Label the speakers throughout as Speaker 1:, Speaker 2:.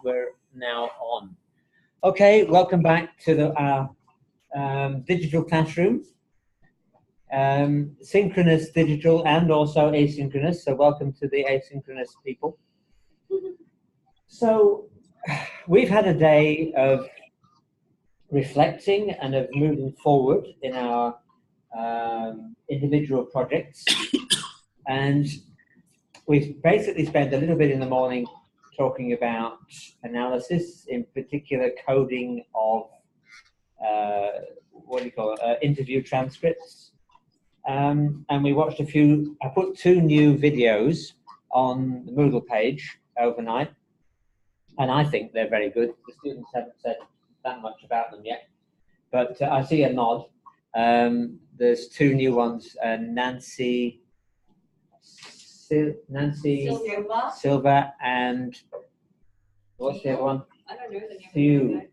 Speaker 1: We're now on. Okay, welcome back to our digital classroom. Synchronous digital and also asynchronous, so welcome to the asynchronous people. So we've had a day of reflecting and of moving forward in our individual projects, and we've basically spent a little bit in the morning talking about analysis, in particular coding of interview transcripts, and we watched a few. I put 2 new videos on the Moodle page overnight, and I think they're very good. The students haven't said that much about them yet, but I see a nod. There's 2 new ones, Nancy Silva and what's the other one?
Speaker 2: I don't know the name.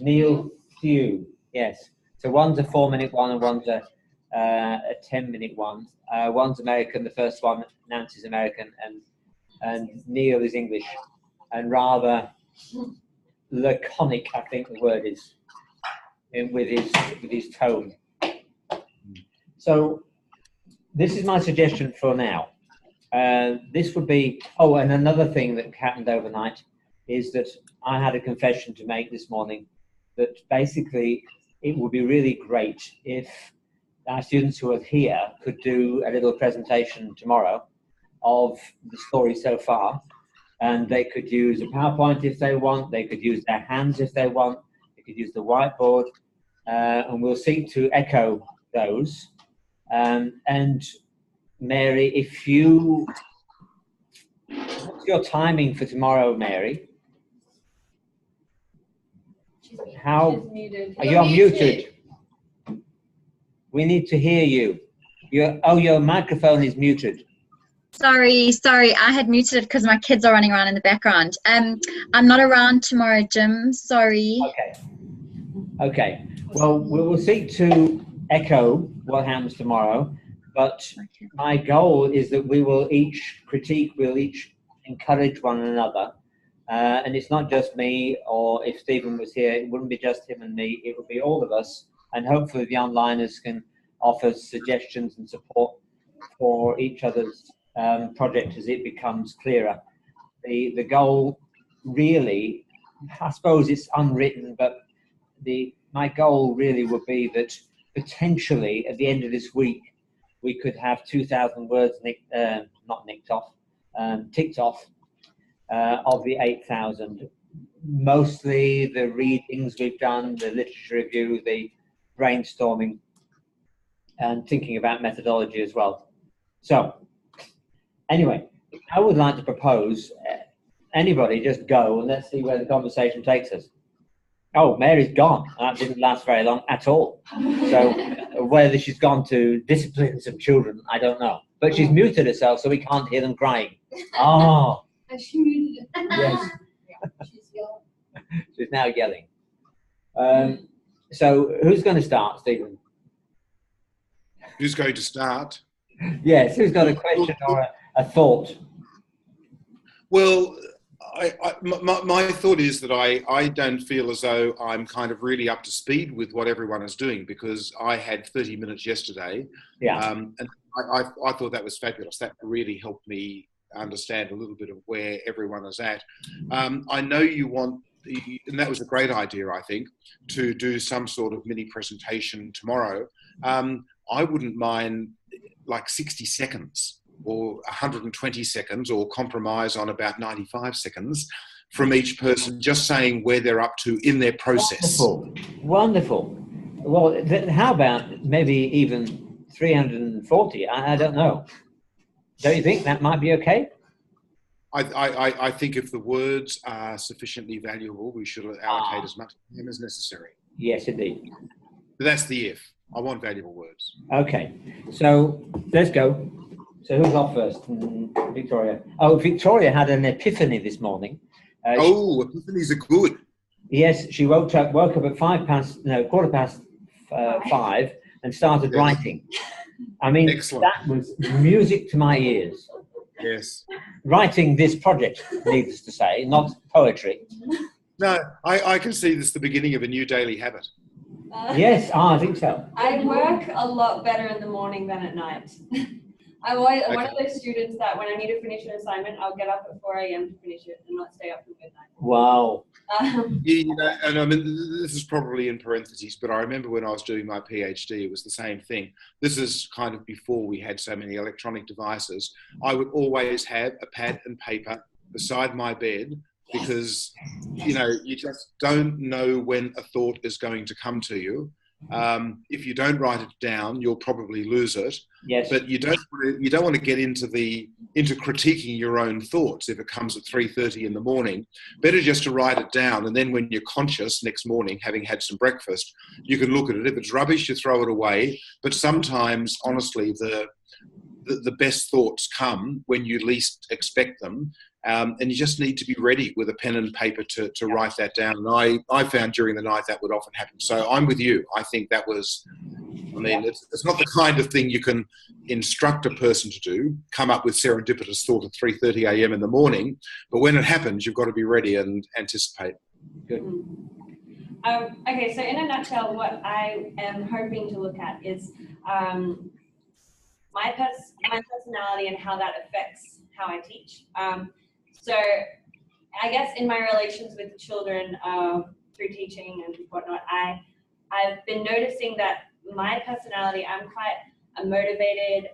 Speaker 1: Neil Few. Yes. So one's a 4-minute one and one's a 10-minute one. One's American. The first one, Nancy's American, and Neil is English, and rather laconic, I think the word is, with his tone. So this is my suggestion for now. This would be, and another thing that happened overnight is that I had a confession to make this morning, that basically it would be really great if our students who are here could do a little presentation tomorrow of the story so far, and they could use a PowerPoint if they want, they could use their hands if they want, they could use the whiteboard, and we'll seek to echo those. And Mary, what's your timing for tomorrow, Mary? Are you muted? We need to hear you. Your microphone is muted.
Speaker 3: Sorry, I had muted it because my kids are running around in the background. I'm not around tomorrow, Jim, sorry.
Speaker 1: Okay. Well, we will seek to echo what happens tomorrow, but my goal is that we will each critique, we'll each encourage one another, and it's not just me, or if Stephen was here, it wouldn't be just him and me, it would be all of us, and hopefully the onliners can offer suggestions and support for each other's project as it becomes clearer. The goal really, I suppose it's unwritten, but my goal really would be that potentially at the end of this week we could have 2,000 words ticked off of the 8,000. Mostly the readings we've done, the literature review, the brainstorming, and thinking about methodology as well. So anyway, I would like to propose anybody just go and let's see where the conversation takes us. Oh, Mary's gone. That didn't last very long at all. So whether she's gone to discipline some children, I don't know. But she's muted herself so we can't hear them crying. Oh.
Speaker 2: She muted it.
Speaker 1: Yes.
Speaker 2: Yeah, she's yelling.
Speaker 1: She's now yelling. So who's going to start, Stephen?
Speaker 4: Who's going to start?
Speaker 1: Yes, who's got a question or a thought?
Speaker 4: Well, my thought is that I don't feel as though I'm kind of really up to speed with what everyone is doing, because I had 30 minutes yesterday.
Speaker 1: Yeah.
Speaker 4: And I thought that was fabulous. That really helped me understand a little bit of where everyone is at. I know you want, and that was a great idea, I think, to do some sort of mini presentation tomorrow. I wouldn't mind like 60 seconds or 120 seconds, or compromise on about 95 seconds from each person, just saying where they're up to in their process.
Speaker 1: Wonderful. Well, how about maybe even 340? I don't know. Don't you think that might be okay?
Speaker 4: I think if the words are sufficiently valuable, we should allocate as much time as necessary.
Speaker 1: Yes, indeed.
Speaker 4: But that's the if. I want valuable words.
Speaker 1: Okay, so let's go. So who's off first? Victoria. Oh, Victoria had an epiphany this morning.
Speaker 4: Epiphanies are good.
Speaker 1: Yes, she woke up at 5 and started writing. I mean,
Speaker 4: Excellent.
Speaker 1: That was music to my ears.
Speaker 4: Yes.
Speaker 1: Writing this project, needless to say, not poetry.
Speaker 4: No, I can see this the beginning of a new daily habit.
Speaker 1: Yes, I think so.
Speaker 2: I work a lot better in the morning than at night. I'm one of those students that when I need to finish an assignment, I'll get up at 4 a.m. to finish it and not stay up till midnight.
Speaker 1: Wow.
Speaker 4: You know, and I mean, this is probably in parentheses, but I remember when I was doing my PhD, it was the same thing. This is kind of before we had so many electronic devices. I would always have a pad and paper beside my bed because, you know, you just don't know when a thought is going to come to you. If you don't write it down, you'll probably lose it.
Speaker 1: Yes.
Speaker 4: But you don't want to get into critiquing your own thoughts if it comes at 3:30 in the morning. Better just to write it down, and then when you're conscious next morning, having had some breakfast, you can look at it. If it's rubbish, you throw it away. But sometimes, honestly, the best thoughts come when you least expect them. And you just need to be ready with a pen and paper to write that down. And I found during the night that would often happen. So I'm with you. I think that was, I mean, it's not the kind of thing you can instruct a person to do, come up with serendipitous thought at 3:30 a.m. in the morning. But when it happens, you've got to be ready and anticipate.
Speaker 1: Good.
Speaker 2: Okay, so in a nutshell, what I am hoping to look at is my personality and how that affects how I teach. So I guess in my relations with children through teaching and whatnot, I've been noticing that my personality, I'm quite a motivated,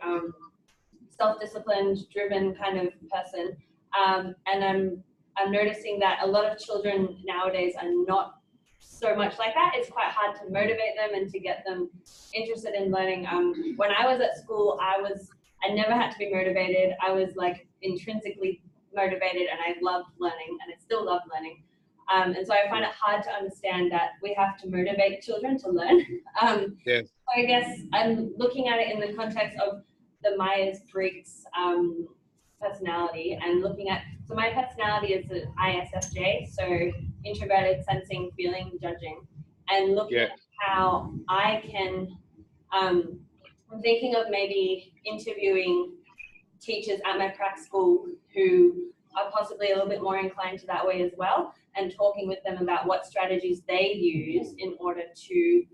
Speaker 2: self-disciplined, driven kind of person. And I'm noticing that a lot of children nowadays are not so much like that. It's quite hard to motivate them and to get them interested in learning. When I was at school, I never had to be motivated. I was like intrinsically motivated and I loved learning and I still love learning. And so I find it hard to understand that we have to motivate children to learn.
Speaker 4: Yes.
Speaker 2: So I guess I'm looking at it in the context of the Myers-Briggs personality and looking at, so my personality is an ISFJ, so introverted, sensing, feeling, judging, and looking at how I can, I'm thinking of maybe interviewing teachers at my prac school who are possibly a little bit more inclined to that way as well, and talking with them about what strategies they use in order to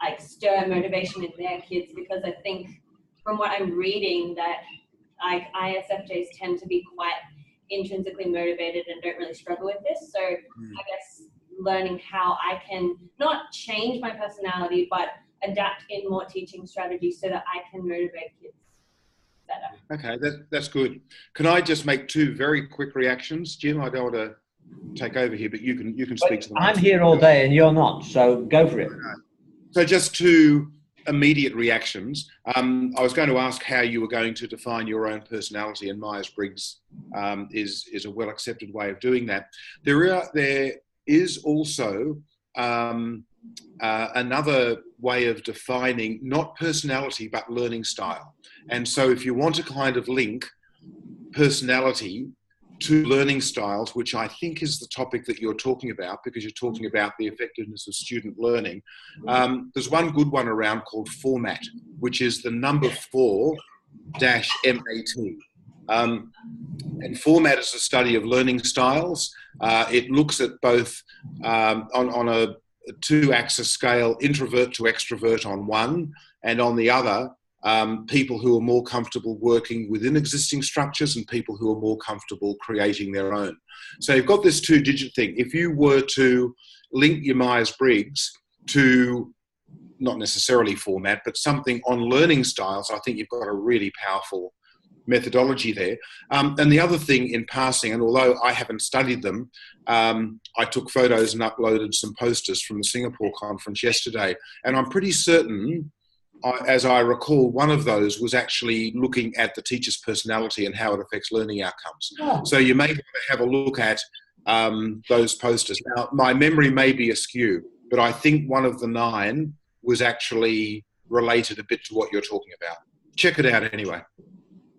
Speaker 2: like stir motivation in their kids, because I think from what I'm reading that like ISFJs tend to be quite intrinsically motivated and don't really struggle with this. So I guess learning how I can not change my personality, but adapt in more teaching strategies so that I can motivate kids better.
Speaker 4: Okay, that's good. Can I just make two very quick reactions, Jim? I don't want to take over here, but you can speak to them.
Speaker 1: I'm here all day and you're not, so go for it.
Speaker 4: So just two immediate reactions. I was going to ask how you were going to define your own personality, and Myers-Briggs is a well-accepted way of doing that. There is also another way of defining not personality but learning style. And so if you want to kind of link personality to learning styles, which I think is the topic that you're talking about, because you're talking about the effectiveness of student learning. There's one good one around called format, which is the number 4-MAT. And format is a study of learning styles. It looks at both on a 2-axis scale, introvert to extrovert on one, and on the other, people who are more comfortable working within existing structures and people who are more comfortable creating their own. So you've got this 2-digit thing. If you were to link your Myers-Briggs to not necessarily format, but something on learning styles, I think you've got a really powerful methodology there. And the other thing in passing, and although I haven't studied them, I took photos and uploaded some posters from the Singapore conference yesterday, and I'm pretty certain, as I recall, one of those was actually looking at the teacher's personality and how it affects learning outcomes. Oh. So you may want to have a look at those posters. Now, my memory may be askew, but I think one of the 9 was actually related a bit to what you're talking about. Check it out anyway.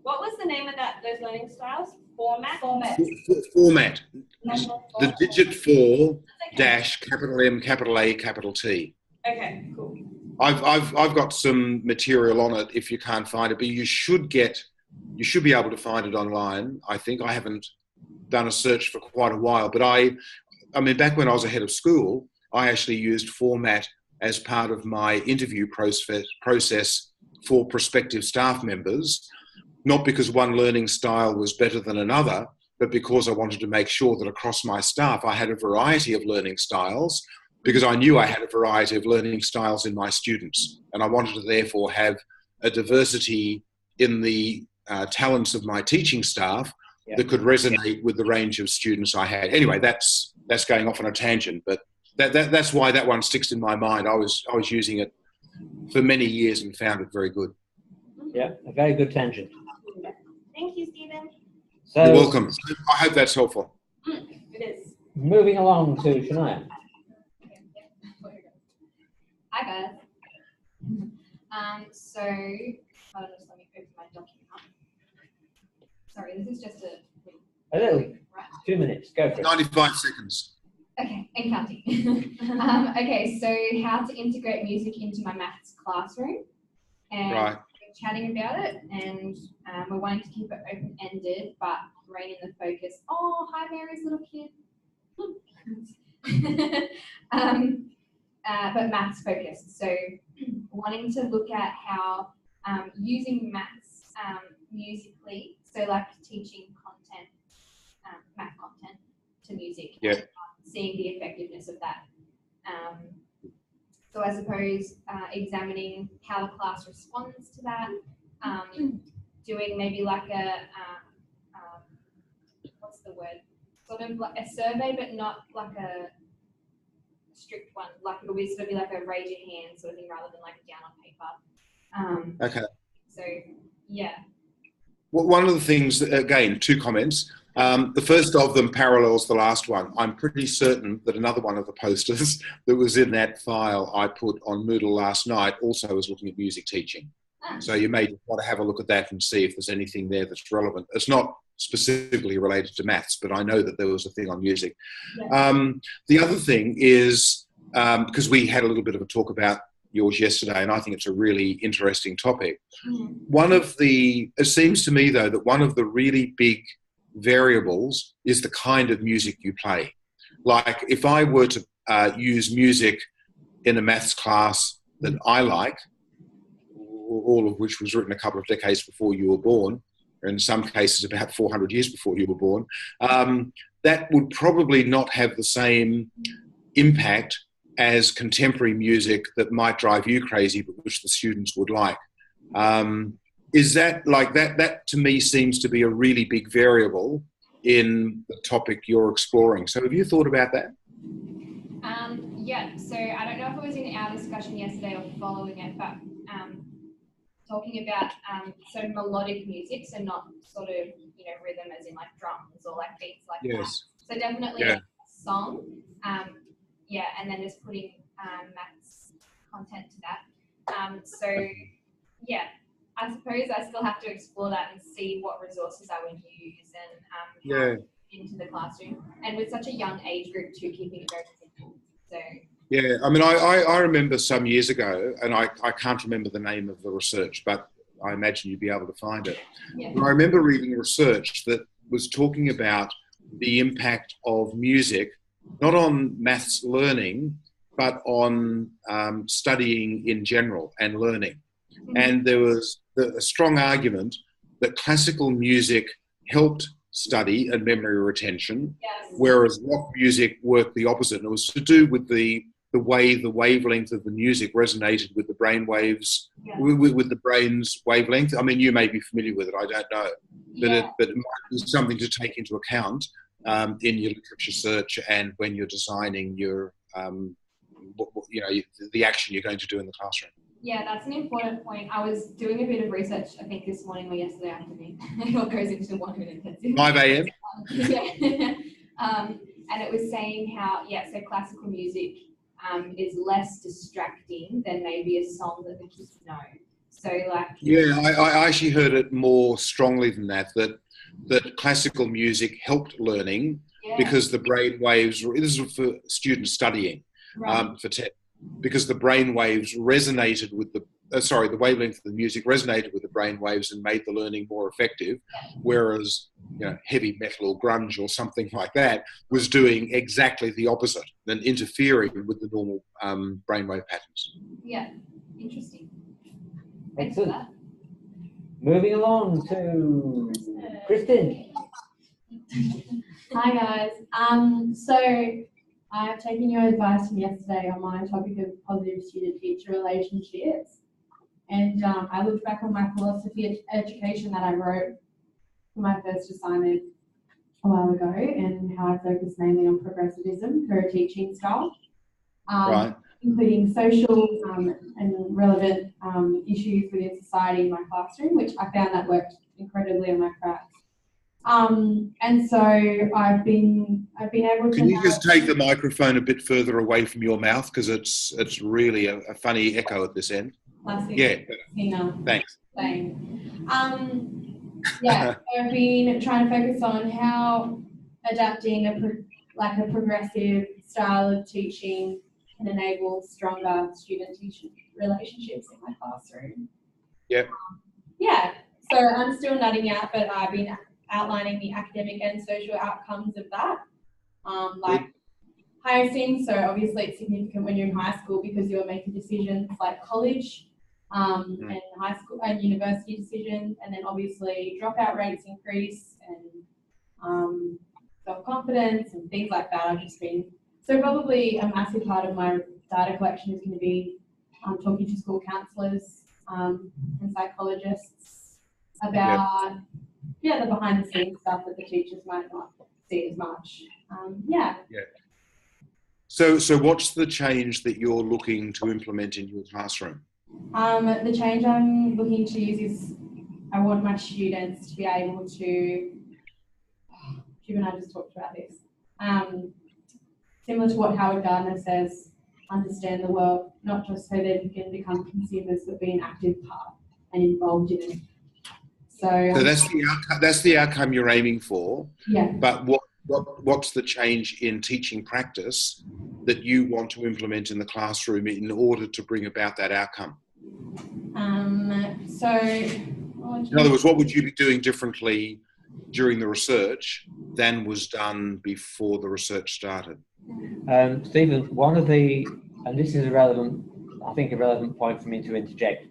Speaker 2: What was the name of those learning styles? Format? Format.
Speaker 4: The digit 4 dash capital M, capital A, capital T.
Speaker 2: Okay, cool.
Speaker 4: I've got some material on it if you can't find it, but you should get You should be able to find it online. I think I haven't done a search for quite a while, but I mean, back when I was a head of school, I actually used format as part of my interview process for prospective staff members, not because one learning style was better than another, but because I wanted to make sure that across my staff I had a variety of learning styles, because I knew I had a variety of learning styles in my students, and I wanted to therefore have a diversity in the talents of my teaching staff that could resonate with the range of students I had. Anyway, that's going off on a tangent, but that's why that one sticks in my mind. I was using it for many years and found it very good.
Speaker 1: Yeah, a very good tangent.
Speaker 2: Thank you, Stephen.
Speaker 1: So,
Speaker 4: you're welcome. I hope that's helpful.
Speaker 2: It is.
Speaker 1: moving along to Shania.
Speaker 5: Hi guys. So, hold on, just let me open my document up. Sorry, this is just
Speaker 1: A little,
Speaker 5: right?
Speaker 1: 2 minutes, go for it.
Speaker 4: 95 seconds.
Speaker 5: Okay, and counting. Okay, so how to integrate music into my maths classroom. And
Speaker 4: Right.
Speaker 5: we're chatting about it, and we're wanting to keep it open-ended, but rein in the focus. Oh, hi Mary's little kid. But maths focused. So wanting to look at how using maths musically, so like teaching content, math content to music,
Speaker 4: Yeah.
Speaker 5: and seeing the effectiveness of that. So I suppose examining how the class responds to that, doing maybe like a, what's the word? Sort of like a survey, but not like a strict one. Like it'll be sort of be like a raise your hand sort of thing rather than like down on paper.
Speaker 4: Okay.
Speaker 5: So yeah.
Speaker 4: Well, one of the things, again, 2 comments. The first of them parallels the last one. I'm pretty certain that another one of the posters that was in that file I put on Moodle last night also was looking at music teaching. So you may want to have a look at that and see if there's anything there that's relevant. It's not specifically related to maths, but I know that there was a thing on music.
Speaker 5: Yeah.
Speaker 4: The other thing is, because we had a little bit of a talk about yours yesterday, and I think it's a really interesting topic. It seems to me though that one of the really big variables is the kind of music you play. Like if I were to use music in a maths class that I like, all of which was written a couple of decades before you were born, or in some cases about 400 years before you were born, that would probably not have the same impact as contemporary music that might drive you crazy, but which the students would like. Is that like that? That to me seems to be a really big variable in the topic you're exploring. So have you thought about that?
Speaker 5: Yeah, so I don't know if it was in our discussion yesterday or following it, but talking about sort of melodic music, so not sort of, you know, rhythm as in like drums or like beats like that. So definitely a song, yeah, and then just putting maths content to that. So yeah, I suppose I still have to explore that and see what resources I would use and into the classroom, and with such a young age group too, keeping it very simple. So
Speaker 4: yeah, I mean, I remember some years ago, and I can't remember the name of the research, but I imagine you'd be able to find it.
Speaker 5: yeah.
Speaker 4: But I remember reading research that was talking about the impact of music, not on maths learning, but on studying in general and learning. And there was a strong argument that classical music helped study and memory retention, whereas rock music worked the opposite. And it was to do with the way the wavelength of the music resonated with the brain waves, with the brain's wavelength. I mean, you may be familiar with it, I don't know. But it might be something to take into account in your literature search and when you're designing your, the action you're going to do in the classroom.
Speaker 5: Yeah, that's an important point. I was doing a bit of research, I think this morning or yesterday afternoon. It all goes into 1 minute.
Speaker 4: 5 a.m.
Speaker 5: Yeah. And it was saying how, so classical music is less distracting than maybe a song that the kids know. So like...
Speaker 4: Yeah, I actually heard it more strongly than that classical music helped learning because the brain waves, this is for students studying, for TED, because the brain waves resonated with the wavelength of the music resonated with the brain waves and made the learning more effective, whereas heavy metal or grunge or something like that was doing exactly the opposite and interfering with the normal brainwave patterns.
Speaker 5: Yeah, interesting. Thanks for
Speaker 1: Excellent.
Speaker 5: that.
Speaker 1: Moving along to Kristen.
Speaker 6: Hi guys. So I have taken your advice from yesterday on my topic of positive student-teacher relationships, and I looked back on my philosophy of education that I wrote for my first assignment a while ago, and how I focus mainly on progressivism for a teaching style,
Speaker 4: Right.
Speaker 6: including social and relevant issues within society in my classroom, which I found that worked incredibly on my cracks. And so I've been able to.
Speaker 4: Can you just take the microphone a bit further away from your mouth, because it's really a funny echo at this end? Yeah. Thanks.
Speaker 6: Yeah, I've been trying to focus on how adapting a progressive style of teaching can enable stronger student-teacher relationships in my classroom.
Speaker 4: Yep.
Speaker 6: Yeah, so I'm still nutting out, but I've been outlining the academic and social outcomes of that. Like highest, so obviously it's significant when you're in high school because you're making decisions like college and high school and university decisions, and then obviously dropout rates increase and self-confidence and things like that. I've just been, so probably a massive part of my data collection is going to be talking to school counsellors and psychologists about the behind the scenes stuff that the teachers might not see as much.
Speaker 4: So what's the change that you're looking to implement in your classroom?
Speaker 6: The change I'm looking to use is I want my students to be able to, Jim and I just talked about this, similar to what Howard Gardner says, understand the world, not just so they can become consumers, but be an active part and involved in it. So
Speaker 4: that's the outcome you're aiming for.
Speaker 6: Yeah.
Speaker 4: But what's the change in teaching practice that you want to implement in the classroom in order to bring about that outcome?
Speaker 6: In
Speaker 4: other words, what would you be doing differently during the research than was done before the research started?
Speaker 1: Stephen, one of the, and this is a relevant point for me to interject.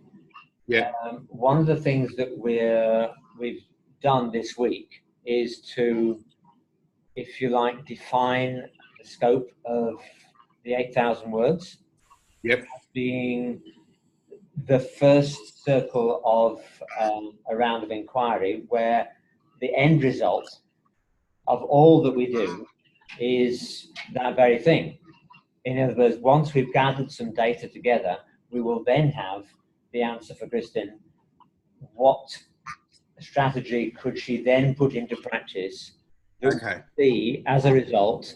Speaker 4: Yeah.
Speaker 1: One of the things that we've done this week is to, if you like, define the scope of the 8,000 words.
Speaker 4: Yep.
Speaker 1: As being the first circle of a round of inquiry, where the end result of all that we do is that very thing. In other words, once we've gathered some data together, we will then have the answer for Kristen. What strategy could she then put into practice that would be, as a result,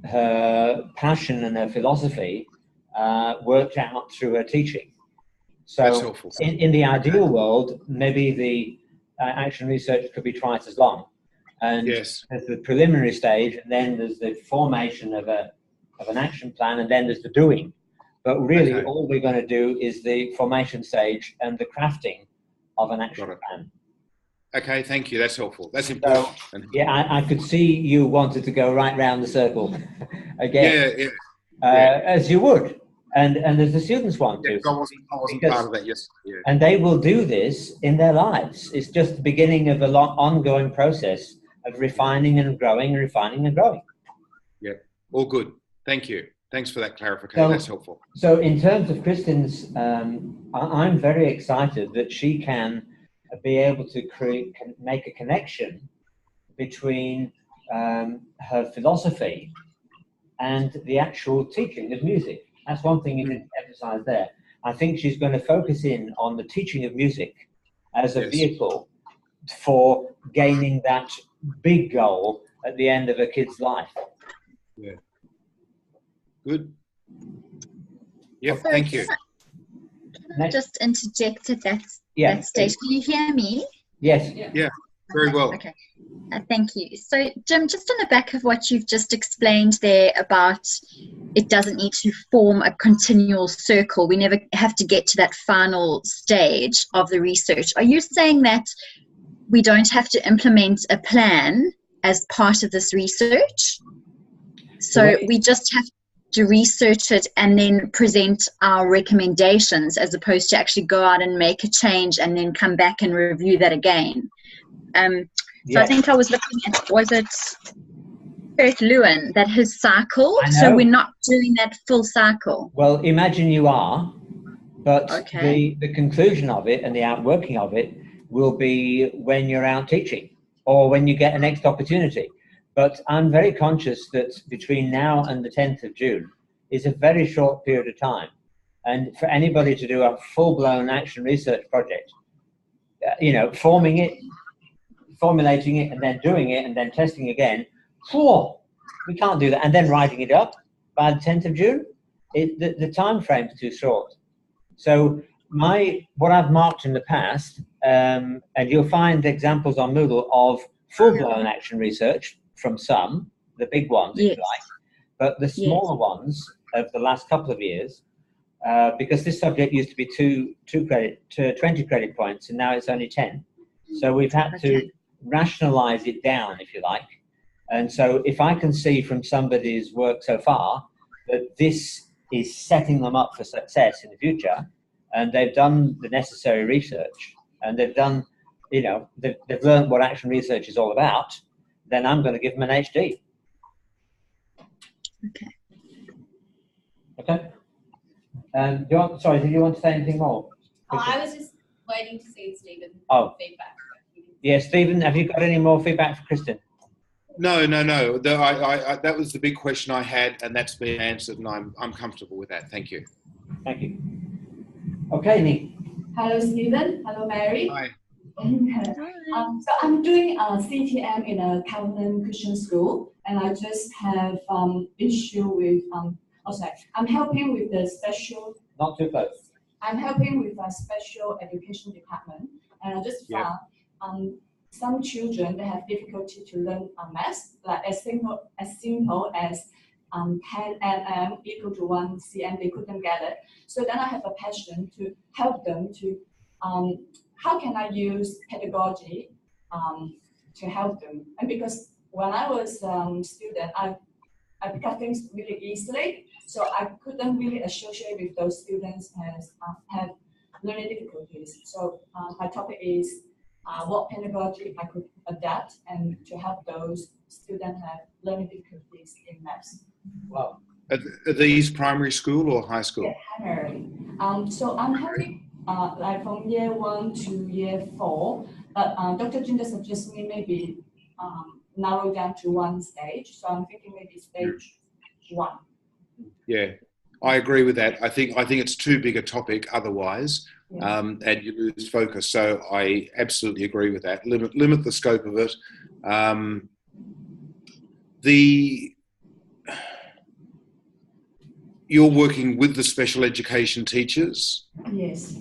Speaker 1: her passion and her philosophy worked out through her teaching? So in the ideal world, maybe the action research could be twice as long. And there's the preliminary stage, and then there's the formation of an action plan, and then there's the doing. But really, all we're going to do is the formation stage and the crafting of an action plan.
Speaker 4: Okay, thank you. That's helpful. That's important.
Speaker 1: So, yeah, I could see you wanted to go right round the circle again. As you would. And there's the students want to.
Speaker 4: I wasn't part of that yesterday. Yeah.
Speaker 1: And they will do this in their lives. It's just the beginning of a long ongoing process of refining and growing and refining and growing.
Speaker 4: Yeah, all good. Thank you. Thanks for that clarification. That's helpful.
Speaker 1: So in terms of Kristen's, I'm very excited that she can be able to make a connection between her philosophy and the actual teaching of music. That's one thing you didn't emphasize there. I think she's going to focus in on the teaching of music as a vehicle for gaining that big goal at the end of a kid's life.
Speaker 4: Yeah. Good. Yep, thank you.
Speaker 3: Can I just interject at that stage? Can you hear me?
Speaker 1: Yes.
Speaker 4: Yeah, very well.
Speaker 3: Okay. Thank you. So, Jim, just on the back of what you've just explained there about it doesn't need to form a continual circle. We never have to get to that final stage of the research. Are you saying that we don't have to implement a plan as part of this research? So we just have to research it and then present our recommendations, as opposed to actually go out and make a change and then come back and review that again. So I think I was looking at, was it Kurt Lewin, that his cycle? So we're not doing that full cycle.
Speaker 1: Well, imagine you are, but the conclusion of it and the outworking of it will be when you're out teaching or when you get a next opportunity. But I'm very conscious that between now and the 10th of June is a very short period of time. And for anybody to do a full-blown action research project, you know, forming it, formulating it, and then doing it, and then testing again, we can't do that. And then writing it up by the 10th of June, the time frame is too short. So what I've marked in the past, and you'll find examples on Moodle of full-blown action research from some, the big ones, if you like, but the smaller ones of the last couple of years, because this subject used to be 20 credit points, and now it's only 10. So we've had to rationalize it down, if you like. And so if I can see from somebody's work so far that this is setting them up for success in the future, and they've done the necessary research, and they've done, you know, they've learned what action research is all about, then I'm going to give them an HD. Okay. Did you want to say anything more?
Speaker 6: I was just waiting to see Stephen's feedback.
Speaker 1: Yeah, Stephen, have you got any more feedback for Kristen?
Speaker 4: No. That was the big question I had, and that's been answered, and I'm comfortable with that. Thank you.
Speaker 1: Thank you. Okay, Nick.
Speaker 7: Hello, Stephen. Hello, Mary.
Speaker 4: Hi.
Speaker 7: So I'm doing a CTM in a Calvin Christian school, and I just have issue with I'm helping with the special.
Speaker 1: Not too close.
Speaker 7: I'm helping with a special education department, and I just found some children, they have difficulty to learn math, like as simple as 10 mm equal to 1 cm, they couldn't get it. So then I have a passion to help them to, how can I use pedagogy to help them? And because when I was student, I pick up things really easily, so I couldn't really associate with those students as have learning difficulties. So my topic is what pedagogy I could adapt and to help those students have learning difficulties in maths.
Speaker 1: Wow.
Speaker 4: Are these primary school or high school?
Speaker 7: Yeah, primary. So I'm having like from year 1 to year 4, but Dr. Jinder suggests me maybe narrow down to one stage. So I'm thinking maybe stage 1. Yeah,
Speaker 4: I agree with that. I think it's too big a topic otherwise. And you lose focus. So I absolutely agree with that. Limit the scope of it. You're working with the special education teachers?
Speaker 7: Yes.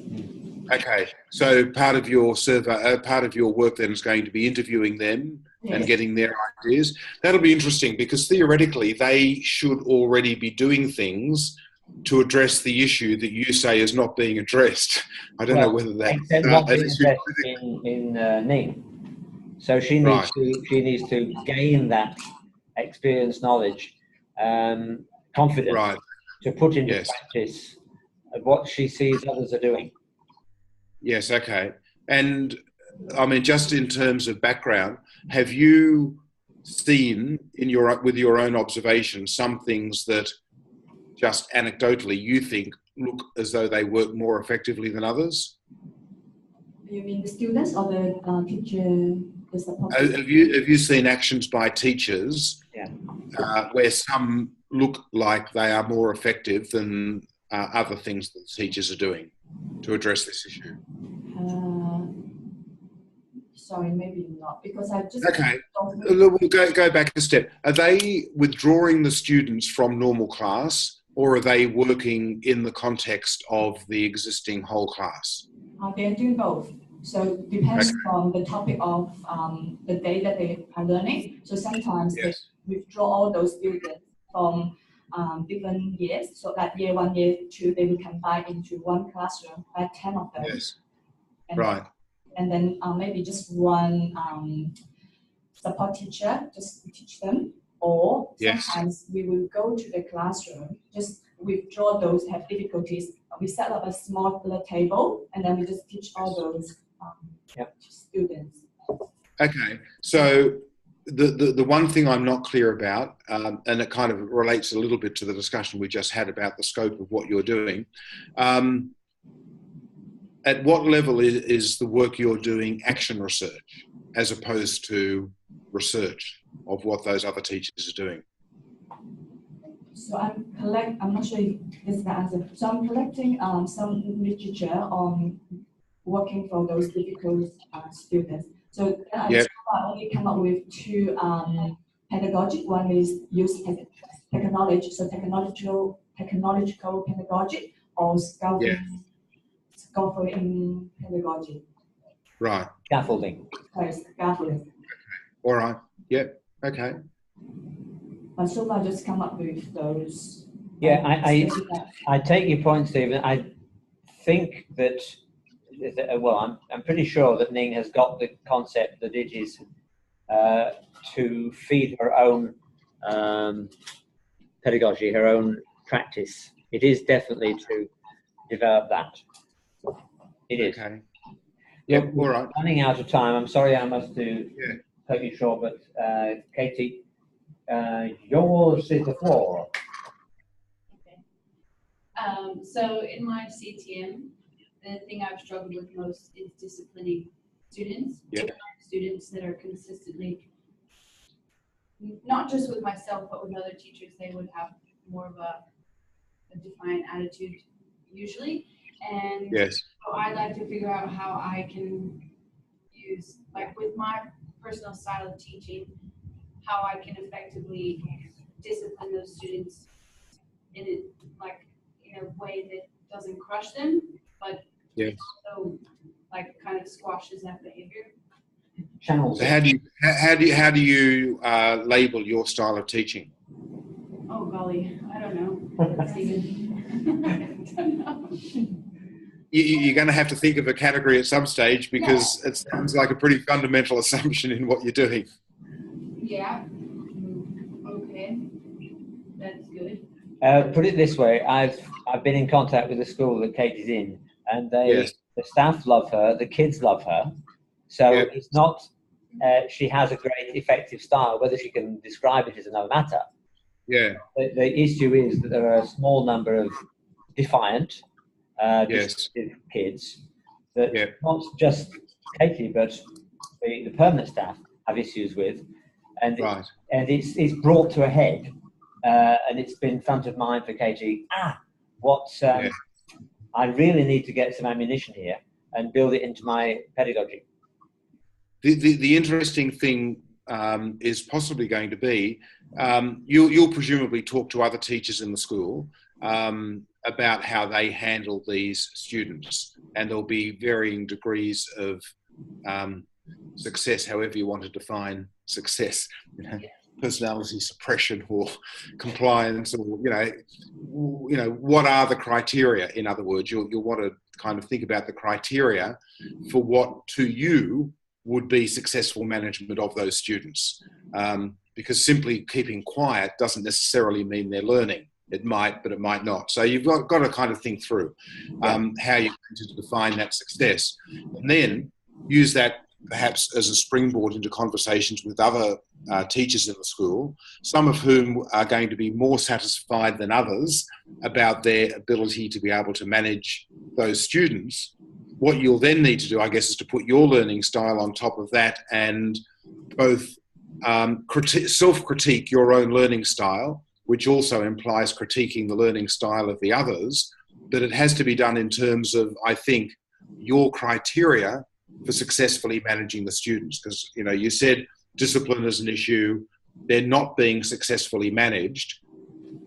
Speaker 4: Okay. So part of your survey, part of your work then is going to be interviewing them and getting their ideas. That'll be interesting because theoretically they should already be doing things to address the issue that you say is not being addressed. I don't know whether that
Speaker 1: not being addressed in NEAM. So she needs to gain that experience, knowledge, confidence to put into practice of what she sees others are doing.
Speaker 4: Yes. Okay. And I mean, just in terms of background, have you seen with your own observation some things that just anecdotally you think look as though they work more effectively than others?
Speaker 7: You mean the students or the teacher?
Speaker 4: Have you seen actions by teachers where some look like they are more effective than other things that teachers are doing to address this issue?
Speaker 7: Sorry, maybe not, because I just...
Speaker 4: Okay, we'll go back a step. Are they withdrawing the students from normal class, or are they working in the context of the existing whole class?
Speaker 7: They're doing both. So it depends on the topic of the day that they are learning. So sometimes they withdraw all those students from different years, so that year 1, year 2, they will combine into one classroom, like 10 of them.
Speaker 4: Yes.
Speaker 7: And
Speaker 4: Right.
Speaker 7: then maybe just one support teacher just to teach them, or
Speaker 4: Yes.
Speaker 7: sometimes we will go to the classroom, just withdraw those who have difficulties. We set up a small little table, and then we just teach all those students.
Speaker 4: Okay, so the one thing I'm not clear about, and it kind of relates a little bit to the discussion we just had about the scope of what you're doing. At what level is the work you're doing action research as opposed to research of what those other teachers are doing?
Speaker 7: So I'm not sure if this is the answer. So I'm collecting some literature on working for those difficult students. So I only come up with 2 pedagogy. One is use technology, so technological pedagogy, or scaffolding pedagogy.
Speaker 4: Right.
Speaker 1: Scaffolding.
Speaker 7: Sorry, scaffolding.
Speaker 4: All right. Yep. Okay.
Speaker 7: But so far, just come up with those.
Speaker 1: Yeah, I take your point, Stephen. I think that, well, I'm pretty sure that Ning has got the concept that it is to feed her own pedagogy, her own practice. It is definitely to develop that. It is.
Speaker 4: Okay.
Speaker 1: Look,
Speaker 4: Yep. All right.
Speaker 1: Running out of time. I'm sorry I must cut you short, but Katie, yours is the floor.
Speaker 8: Okay. So in my CTM, the thing I've struggled with most is disciplining students.
Speaker 4: Yeah.
Speaker 8: Students that are consistently, not just with myself, but with other teachers, they would have more of a defiant attitude usually. And
Speaker 4: Yes.
Speaker 8: so I like to figure out how I can use, like with my personal style of teaching, how I can effectively discipline those students in a way that doesn't crush them, but also like kind of squashes that behavior.
Speaker 1: Channels.
Speaker 4: So how do you label your style of teaching?
Speaker 8: Oh golly, I don't know. Steven. I don't know.
Speaker 4: You're going to have to think of a category at some stage, because it sounds like a pretty fundamental assumption in what you're doing.
Speaker 8: Yeah. Okay. That's good.
Speaker 1: Put it this way: I've been in contact with the school that Katie's in, and the staff love her, the kids love her. So it's not. She has a great, effective style. Whether she can describe it is another matter.
Speaker 4: Yeah.
Speaker 1: The issue is that there are a small number of defiant, destructive kids that not just Katie, but the permanent staff have issues with, and it's brought to a head, and it's been front of mind for Katie. I really need to get some ammunition here and build it into my pedagogy.
Speaker 4: The interesting thing is possibly going to be you'll presumably talk to other teachers in the school about how they handle these students, and there'll be varying degrees of success, however you want to define success, personality suppression or compliance, or what are the criteria? In other words, you'll want to kind of think about the criteria for what to you would be successful management of those students, because simply keeping quiet doesn't necessarily mean they're learning. It might, but it might not. So you've got to kind of think through how you're going to define that success, and then use that perhaps as a springboard into conversations with other teachers in the school, some of whom are going to be more satisfied than others about their ability to be able to manage those students. What you'll then need to do, I guess, is to put your learning style on top of that, and both self-critique your own learning style, which also implies critiquing the learning style of the others. But it has to be done in terms of, I think, your criteria for successfully managing the students. Because, you said discipline is an issue. They're not being successfully managed.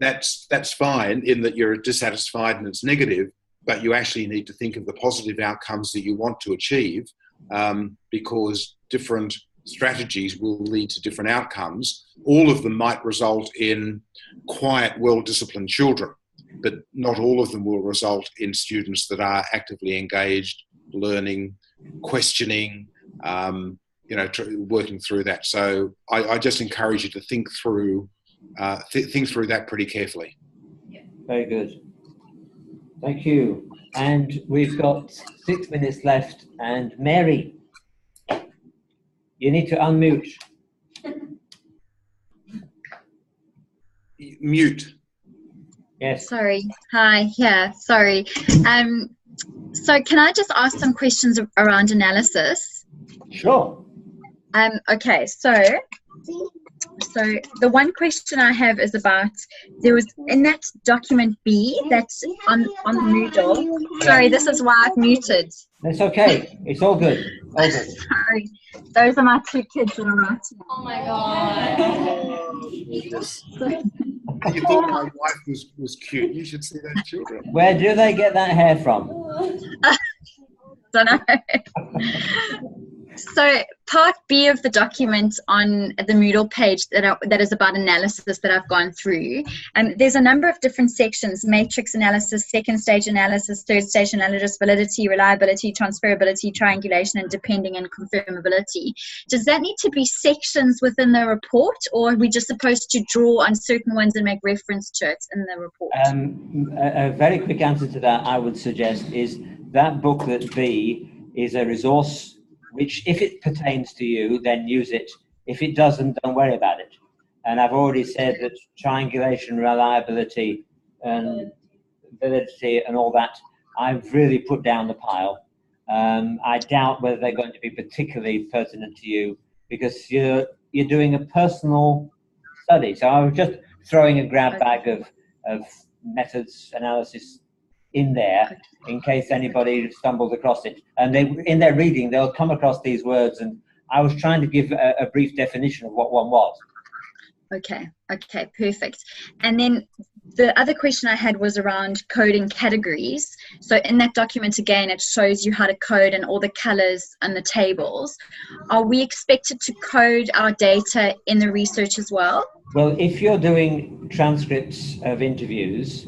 Speaker 4: That's fine in that you're dissatisfied and it's negative, but you actually need to think of the positive outcomes that you want to achieve, because different strategies will lead to different outcomes. All of them might result in quiet, well-disciplined children, but not all of them will result in students that are actively engaged, learning, questioning, working through that. So I just encourage you to think through that pretty carefully.
Speaker 1: Very good. Thank you. And we've got 6 minutes left. And Mary, you need to unmute.
Speaker 4: Mute.
Speaker 1: Yes.
Speaker 3: Sorry. Hi. Yeah. Sorry. So can I just ask some questions around analysis?
Speaker 1: Sure.
Speaker 3: Okay. So the one question I have is about, there was in that document B that's on the Moodle. Sorry, this is why I've muted.
Speaker 1: That's okay. It's all good. All good.
Speaker 3: Sorry. Those are my two kids that are writing.
Speaker 6: Oh my god.
Speaker 4: You thought my wife was cute. You should see those children.
Speaker 1: Where do they get that hair from?
Speaker 3: Don't know. So part B of the document on the Moodle page that is about analysis that I've gone through, there's a number of different sections: matrix analysis, second stage analysis, third stage analysis, validity, reliability, transferability, triangulation, and depending and confirmability. Does that need to be sections within the report, or are we just supposed to draw on certain ones and make reference to it in the report?
Speaker 1: A very quick answer to that, I would suggest, is that booklet B is a resource which, if it pertains to you, then use it. If it doesn't, don't worry about it. And I've already said that triangulation, reliability, and validity and all that, I've really put down the pile. I doubt whether they're going to be particularly pertinent to you, because you're doing a personal study. So I was just throwing a grab bag of methods analysis in there in case anybody stumbles across it, and in their reading they'll come across these words, and I was trying to give a brief definition of what one was.
Speaker 3: Okay, perfect. And then the other question I had was around coding categories. So in that document, again, it shows you how to code and all the colors and the tables. Are we expected to code our data in the research as well?
Speaker 1: Well, if you're doing transcripts of interviews,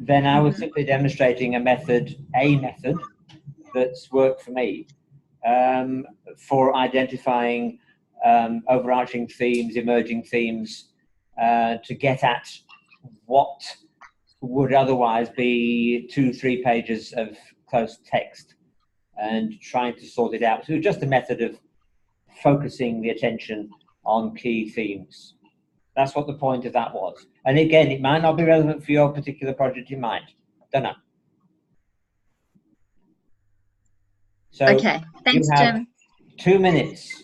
Speaker 1: then I was simply demonstrating a method that's worked for me for identifying overarching themes, emerging themes, to get at what would otherwise be 2-3 pages of close text, and trying to sort it out. So it was just a method of focusing the attention on key themes. That's what the point of that was. And again, it might not be relevant for your particular project, it might. Don't know. So
Speaker 3: okay, thanks,
Speaker 1: you have
Speaker 3: Jim.
Speaker 1: 2 minutes.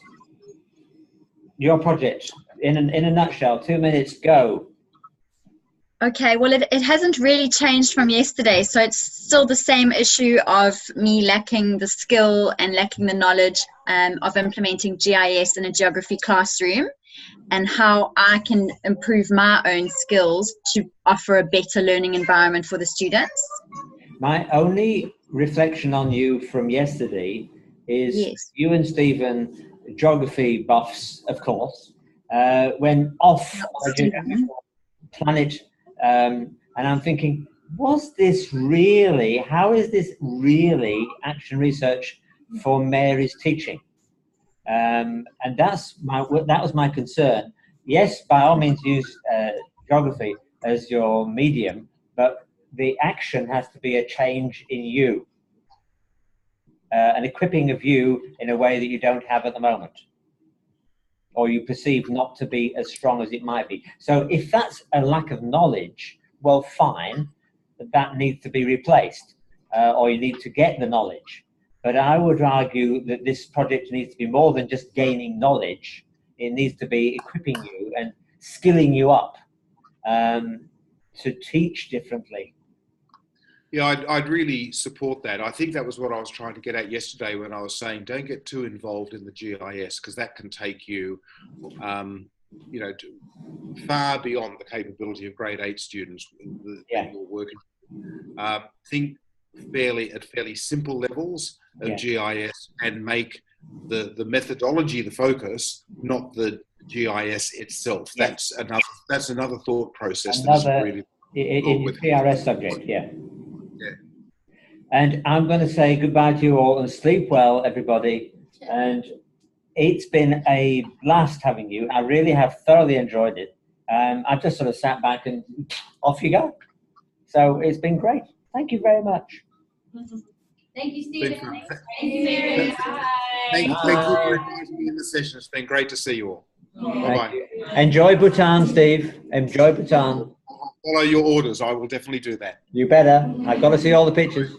Speaker 1: Your project, in a nutshell, 2 minutes, go.
Speaker 3: Okay, well, it hasn't really changed from yesterday, so it's still the same issue of me lacking the skill and lacking the knowledge of implementing GIS in a geography classroom, and how I can improve my own skills to offer a better learning environment for the students.
Speaker 1: My only reflection on you from yesterday is you and Stephen, geography buffs, of course, went off a geographical planet, and I'm thinking, was this really, how is this really action research for Mary's teaching? And that was my concern. Yes, by all means use geography as your medium, but the action has to be a change in you, an equipping of you in a way that you don't have at the moment, or you perceive not to be as strong as it might be. So if that's a lack of knowledge, well, fine, that needs to be replaced, or you need to get the knowledge. But I would argue that this project needs to be more than just gaining knowledge. It needs to be equipping you and skilling you up to teach differently.
Speaker 4: Yeah, I'd really support that. I think that was what I was trying to get at yesterday when I was saying don't get too involved in the GIS, because that can take you, far beyond the capability of grade 8 students that you're working with. Think at fairly simple levels of GIS, and make the methodology, the focus, not the GIS itself.
Speaker 1: Yes.
Speaker 4: That's another thought process.
Speaker 1: Another in the PRS subject, yeah. And I'm going to say goodbye to you all and sleep well, everybody. And it's been a blast having you. I really have thoroughly enjoyed it. I've just sort of sat back and off you go. So it's been great. Thank you very much.
Speaker 5: Thank you, Stephen.
Speaker 4: Thank you.
Speaker 2: Thank you, Mary.
Speaker 4: Thank you for inviting me in the session. It's been great to see you all. Bye-bye.
Speaker 1: Enjoy Bhutan, Steve. Enjoy Bhutan.
Speaker 4: I'll follow your orders. I will definitely do that.
Speaker 1: You better. I've got to see all the pictures.